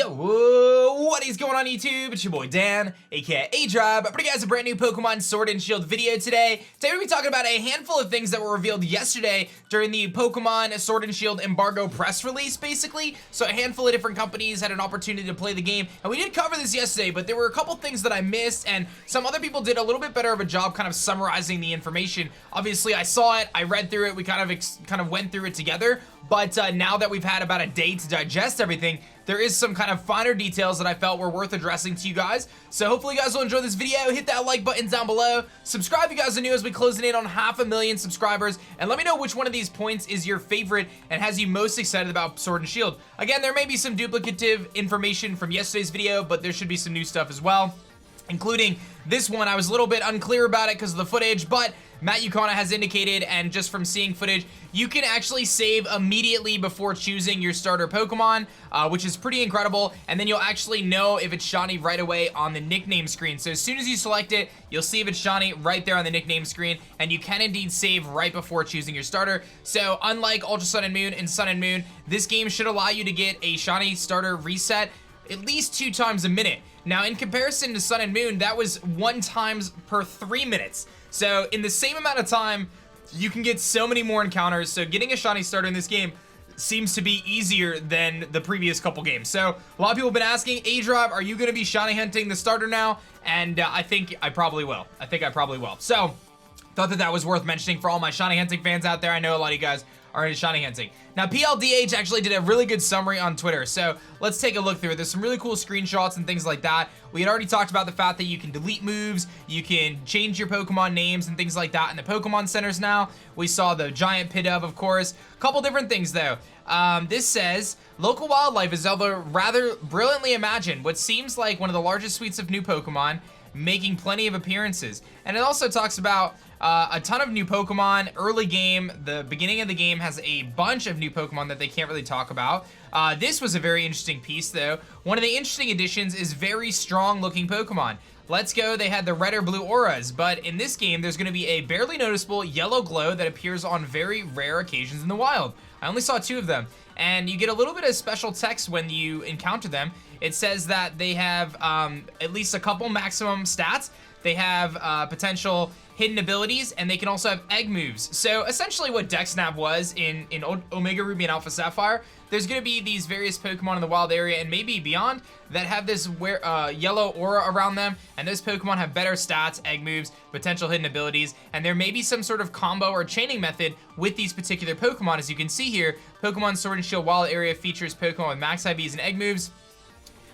Yo, what is going on YouTube? It's your boy Dan, aka aDrive, bringing you guys a brand new Pokemon Sword and Shield video today. Today we're going to be talking about a handful of things that were revealed yesterday during the Pokemon Sword and Shield embargo press release, basically. So a handful of different companies had an opportunity to play the game, and we did cover this yesterday, but there were a couple things that I missed, and some other people did a little bit better of a job kind of summarizing the information. Obviously, I saw it, I read through it, we kind of went through it together, but now that we've had about a day to digest everything, there is some kind of finer details that I felt were worth addressing to you guys. So hopefully you guys will enjoy this video. Hit that like button down below. Subscribe if you guys are new as we closing in on 500,000 subscribers. And let me know which one of these points is your favorite and has you most excited about Sword and Shield. Again, there may be some duplicative information from yesterday's video, but there should be some new stuff as well, including this one. I was a little bit unclear about it because of the footage, but Matt Yukana has indicated, and just from seeing footage, you can actually save immediately before choosing your starter Pokemon, which is pretty incredible, and then you'll actually know if it's shiny right away on the nickname screen. So as soon as you select it, you'll see if it's shiny right there on the nickname screen, and you can indeed save right before choosing your starter. So unlike Ultra Sun and Moon and Sun and Moon, this game should allow you to get a shiny starter reset at least 2 times a minute. Now, in comparison to Sun and Moon, that was 1 time per 3 minutes. So in the same amount of time, you can get so many more encounters. So getting a shiny starter in this game seems to be easier than the previous couple games. So a lot of people have been asking, aDrive, are you going to be shiny hunting the starter now? And I think I probably will. So thought that that was worth mentioning for all my shiny hunting fans out there. I know a lot of you guys are into shiny hunting. Now, PLDH actually did a really good summary on Twitter, so let's take a look through it. There's some really cool screenshots and things like that. We had already talked about the fact that you can delete moves, you can change your Pokemon names and things like that in the Pokemon centers now. We saw the giant Pidove, of course. A couple different things, though. This says, local wildlife is rather brilliantly imagined what seems like one of the largest suites of new Pokemon, making plenty of appearances. And it also talks about a ton of new Pokemon. Early game, the beginning of the game has a bunch of new Pokemon that they can't really talk about. This was a very interesting piece, though. One of the interesting additions is very strong looking Pokemon. Let's Go, they had the red or blue auras, but in this game, there's gonna be a barely noticeable yellow glow that appears on very rare occasions in the wild. I only saw 2 of them, and you get a little bit of special text when you encounter them. It says that they have at least a couple maximum stats. They have potential hidden abilities, and they can also have egg moves. So essentially what DexNav was in Omega Ruby and Alpha Sapphire, there's gonna be these various Pokemon in the wild area and maybe beyond that have this yellow aura around them, and those Pokemon have better stats, egg moves, potential hidden abilities, and there may be some sort of combo or chaining method with these particular Pokemon. As you can see here, Pokemon Sword and Shield wild area features Pokemon with max IVs and egg moves.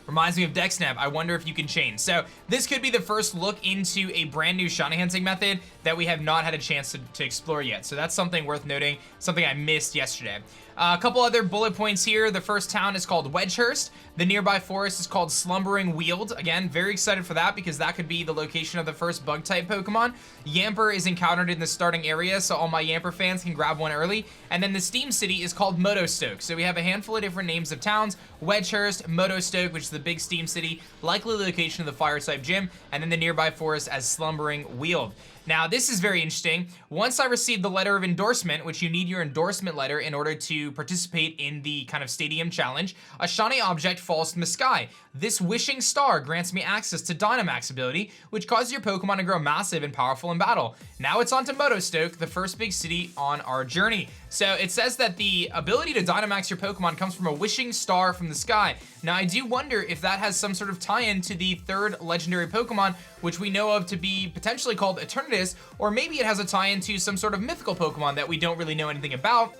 Reminds me of DexNav. I wonder if you can chain. So this could be the first look into a brand new shiny hunting method that we have not had a chance to explore yet. So that's something worth noting, something I missed yesterday. A couple other bullet points here. The first town is called Wedgehurst. The nearby forest is called Slumbering Weald. Again, very excited for that because that could be the location of the first bug-type Pokemon. Yamper is encountered in the starting area, so all my Yamper fans can grab one early. And then the Steam City is called Motostoke. So we have a handful of different names of towns. Wedgehurst, Motostoke, which is the big Steam City, likely location of the Fire-type gym, and then the nearby forest as Slumbering Weald. Now, this is very interesting. Once I received the letter of endorsement, which you need your endorsement letter in order to participate in the kind of stadium challenge, a shiny object falls from the sky. This wishing star grants me access to Dynamax ability, which causes your Pokemon to grow massive and powerful in battle. Now it's on to Motostoke, the first big city on our journey. So it says that the ability to Dynamax your Pokemon comes from a wishing star from the sky. Now I do wonder if that has some sort of tie-in to the 3rd legendary Pokemon, which we know of to be potentially called Eternatus, or maybe it has a tie-in to some sort of mythical Pokemon that we don't really know anything about.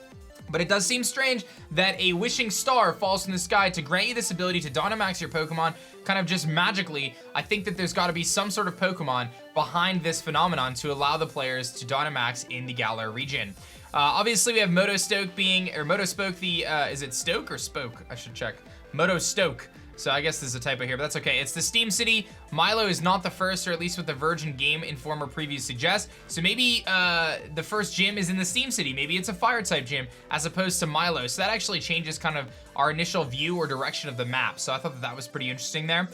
But it does seem strange that a wishing star falls from the sky to grant you this ability to Dynamax your Pokemon kind of just magically. I think that there's got to be some sort of Pokemon behind this phenomenon to allow the players to Dynamax in the Galar region. Obviously, we have Motostoke Motospoke, is it Stoke or Spoke? I should check. Motostoke. So I guess there's a typo here, but that's okay. It's the Steam City. Milo is not the first, or at least what the Virgin Game Informer preview suggests. So maybe the first gym is in the Steam City. Maybe it's a Fire-type gym as opposed to Milo. So that actually changes kind of our initial view or direction of the map. So I thought that was pretty interesting there.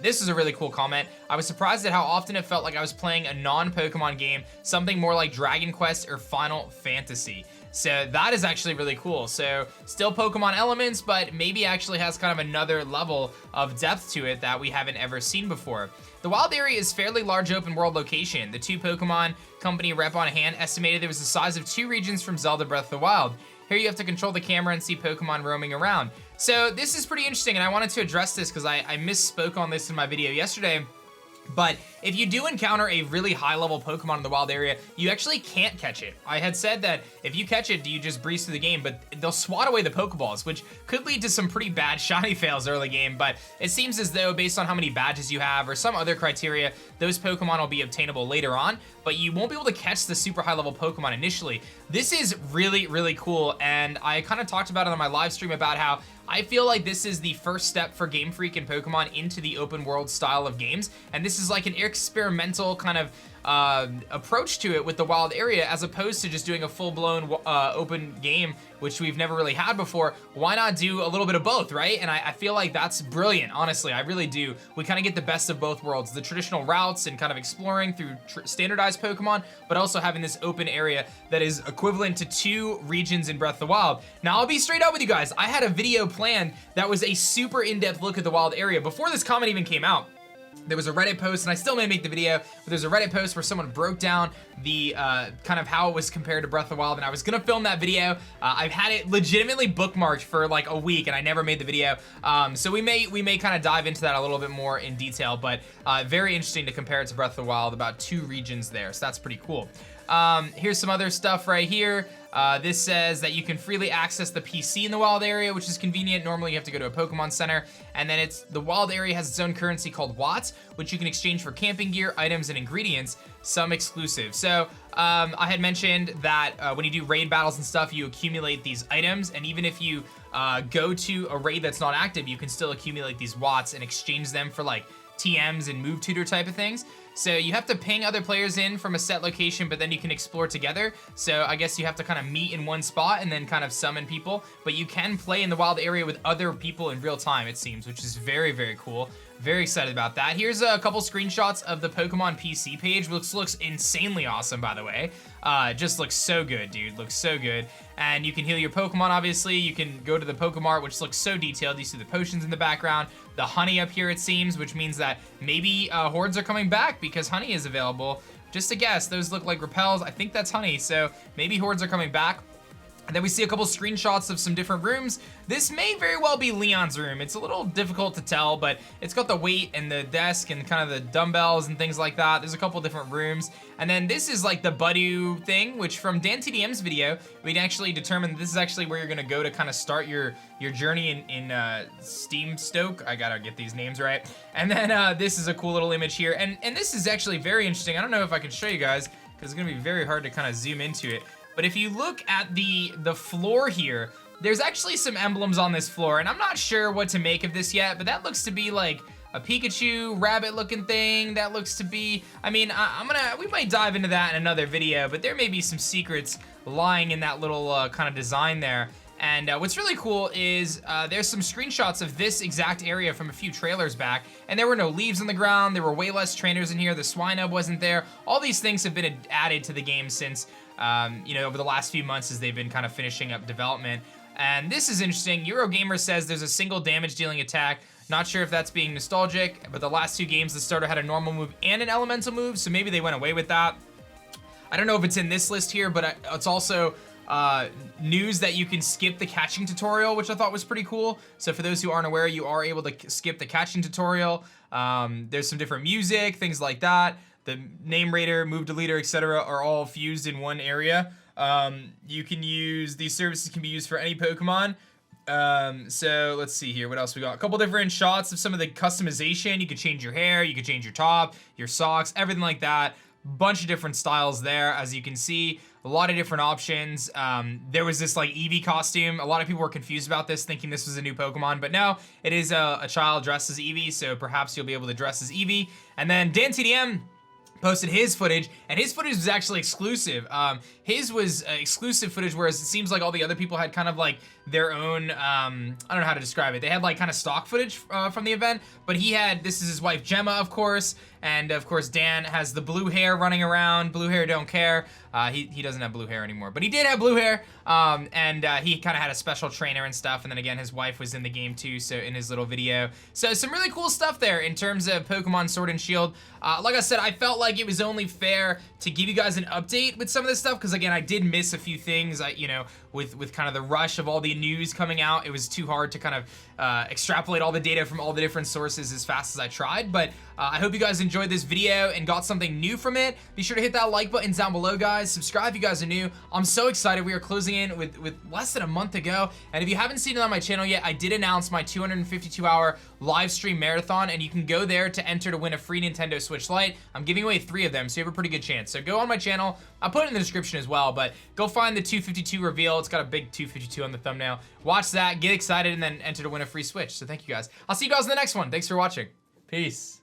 This is a really cool comment. I was surprised at how often it felt like I was playing a non-Pokemon game, something more like Dragon Quest or Final Fantasy. So that is actually really cool. So still Pokemon elements, but maybe actually has kind of another level of depth to it that we haven't ever seen before. The wild area is fairly large open world location. The 2 Pokemon Company rep on hand estimated it was the size of 2 regions from Zelda Breath of the Wild. Here you have to control the camera and see Pokemon roaming around. So this is pretty interesting, and I wanted to address this because I misspoke on this in my video yesterday. But if you do encounter a really high level Pokemon in the wild area, you actually can't catch it. I had said that if you catch it, you just breeze through the game, but they'll swat away the Pokeballs, which could lead to some pretty bad shiny fails early game, but it seems as though based on how many badges you have or some other criteria, those Pokemon will be obtainable later on, but you won't be able to catch the super high level Pokemon initially. This is really, really cool, and I kind of talked about it on my live stream about how I feel like this is the first step for Game Freak and Pokemon into the open world style of games, and this is like an experimental kind of approach to it with the wild area, as opposed to just doing a full-blown open game, which we've never really had before. Why not do a little bit of both, right? And I feel like that's brilliant, honestly. I really do. We kind of get the best of both worlds, the traditional routes and kind of exploring through standardized Pokemon, but also having this open area that is equivalent to 2 regions in Breath of the Wild. Now, I'll be straight up with you guys. I had a video planned that was a super in-depth look at the wild area before this comment even came out. There was a Reddit post, and I still may make the video, but there's a Reddit post where someone broke down the kind of how it was compared to Breath of the Wild, and I was gonna film that video. I've had it legitimately bookmarked for like a week, and I never made the video. So we may kind of dive into that a little bit more in detail, but very interesting to compare it to Breath of the Wild, about 2 regions there, so that's pretty cool. Here's some other stuff right here. This says that you can freely access the PC in the wild area, which is convenient. Normally you have to go to a Pokemon Center, and then the wild area has its own currency called Watts, which you can exchange for camping gear, items, and ingredients, some exclusive. So I had mentioned that when you do raid battles and stuff, you accumulate these items, and even if you go to a raid that's not active, you can still accumulate these Watts and exchange them for like TMs and move tutor type of things. So you have to ping other players in from a set location, but then you can explore together. So I guess you have to kind of meet in one spot and then kind of summon people, but you can play in the wild area with other people in real time, it seems, which is very, very cool. Very excited about that. Here's a couple screenshots of the Pokemon PC page, which looks insanely awesome, by the way. Just looks so good, dude. Looks so good. And you can heal your Pokemon, obviously. You can go to the Pokemart, which looks so detailed. You see the potions in the background. The honey up here, it seems, which means that maybe hordes are coming back because honey is available. Just a guess. Those look like repels. I think that's honey, so maybe hordes are coming back. And then we see a couple screenshots of some different rooms. This may very well be Leon's room. It's a little difficult to tell, but it's got the weight and the desk and kind of the dumbbells and things like that. There's a couple different rooms. And then this is like the Budu thing, which from DanTDM's video, we'd actually determined this is actually where you're gonna go to kind of start your journey in Steam Stoke. I gotta get these names right. And then this is a cool little image here. And this is actually very interesting. I don't know if I can show you guys, because it's gonna be very hard to kind of zoom into it. But if you look at the floor here, there's actually some emblems on this floor, and I'm not sure what to make of this yet, but that looks to be like a Pikachu rabbit looking thing. That looks to be, I mean, we might dive into that in another video, but there may be some secrets lying in that little kind of design there. And what's really cool is there's some screenshots of this exact area from a few trailers back, and there were no leaves on the ground, there were way less trainers in here, the Swinub wasn't there. All these things have been added to the game since, you know, over the last few months as they've been kind of finishing up development. And this is interesting. Eurogamer says there's a single damage dealing attack. Not sure if that's being nostalgic, but the last 2 games, the starter had a normal move and an elemental move, so maybe they went away with that. I don't know if it's in this list here, but it's also news that you can skip the catching tutorial, which I thought was pretty cool. So for those who aren't aware, you are able to skip the catching tutorial. There's some different music, things like that. The name raider, move deleter, etc. are all fused in one area. You can use, these services can be used for any Pokemon. So let's see here, what else we got? A couple different shots of some of the customization. You could change your hair, you could change your top, your socks, everything like that. Bunch of different styles there, as you can see. A lot of different options. There was this like Eevee costume. A lot of people were confused about this, thinking this was a new Pokemon, but no, it is a child dressed as Eevee, so perhaps you'll be able to dress as Eevee. And then DanTDM posted his footage, and his footage was actually exclusive. His was exclusive footage, whereas it seems like all the other people had kind of like their own, I don't know how to describe it. They had like kind of stock footage from the event, but he had, this is his wife Gemma, of course, and of course Dan has the blue hair running around. Blue hair don't care. He doesn't have blue hair anymore, but he did have blue hair, and he kind of had a special trainer and stuff, and then again his wife was in the game too, so in his little video. So some really cool stuff there in terms of Pokemon Sword and Shield. Like I said, I felt like it was only fair to give you guys an update with some of this stuff, because again, I did miss a few things. You know, with kind of the rush of all the news coming out, it was too hard to kind of extrapolate all the data from all the different sources as fast as I tried. But I hope you guys enjoyed this video and got something new from it. Be sure to hit that like button down below, guys. Subscribe if you guys are new. I'm so excited. We are closing in with less than a month ago, and if you haven't seen it on my channel yet, I did announce my 252-hour live stream marathon, and you can go there to enter to win a free Nintendo Switch Lite. I'm giving away 3 of them, so you have a pretty good chance. So go on my channel. I'll put it in the description as well, but go find the 252 reveal. It's got a big 252 on the thumbnail. Watch that, get excited, and then enter to win a free Switch. So thank you guys. I'll see you guys in the next one. Thanks for watching. Peace.